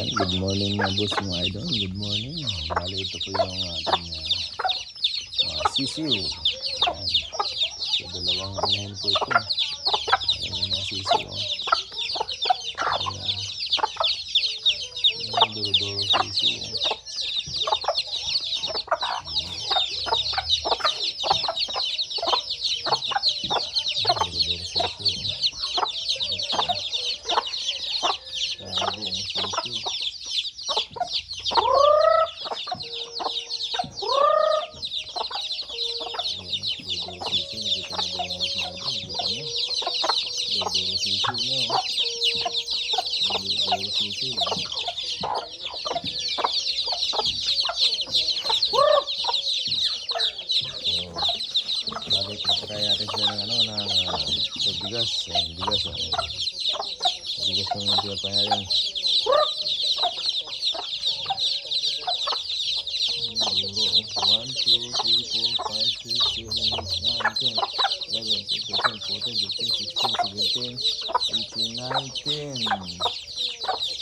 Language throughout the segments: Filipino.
Ayan, good morning mga boss mga idol. Good morning. Bali ito po yung ating sisiw. Ayan. So dalawang inahin po ito. Ayan yung mga sisiw. Ayan. Ayan, duro-duro sisiw. Kaya natin sila ng bigas. Bigas yung pinapa natin. 1, 2, 3, 4, 5, 6, 7, 8, 9, 10, 11, 12, 13, 14, 15, 16, 17, 18, 19.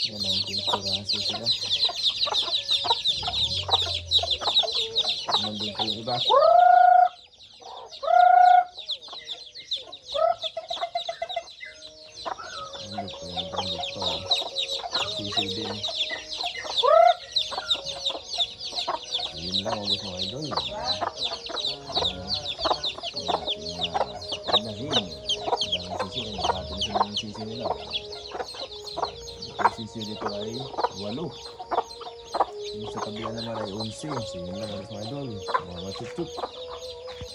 Yan, 19 piraso sila. Nandun po yung iba. Dito. Sisiw din. Yun lang mga boss mga idol. Inahin. Dahil sisiw. Natin na sila yung sisiw nila. Ito sisiw dito ay 8. Yung sa kabila naman ay 11. So yun lang mga boss mga idol. Mga chup-chup.